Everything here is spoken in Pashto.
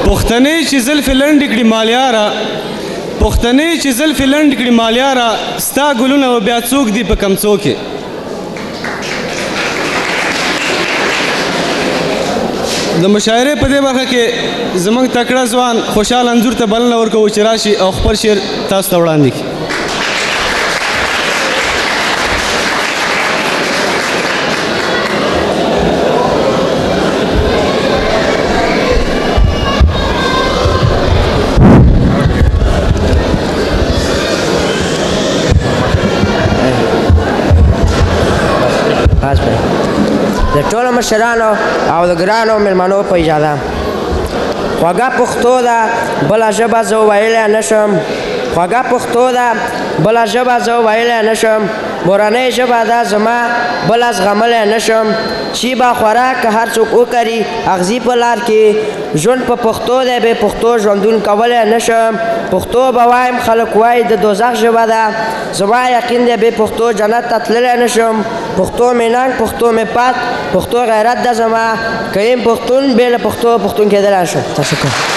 پښتنې چې زلفې لنډې کړي مالیاره پښتنې چې زلفې لنډې کړي مالیاره ستا ګلونه و بیا څوک دي په کمڅو کې د مشاعرې په دې برخه کې زموږ تکړه ځوان خوشحال انځور ته بلنه ورکوو چې راشي او خپل شعر تاسو ته وړاندې کړي د ټولو مشرانو او د ګرانو مېلمنو په اجازه خوږه پښتو ده بله ژبه زه ویلی نه شم خوږه پښتو ده بله ژبه زه ویلی نه شم مورنۍ ژبه ده زما بله زغملی نه شم چې به خوراک که هر څوک وکري اغزي په لار کې ژوند په پښتو دی بې پښتو ژوندون کولی نه شم پښتو به وایم خلک وایي د دوزخ ژبه ده زما یقین دی بې پښتو جنت ته تللی نه شم پښتو مې ننګ پښتو مې پت پښتو غیرت ده زما که یم پښتون بې له پښتو پښتون کېدلی نه شم تشکر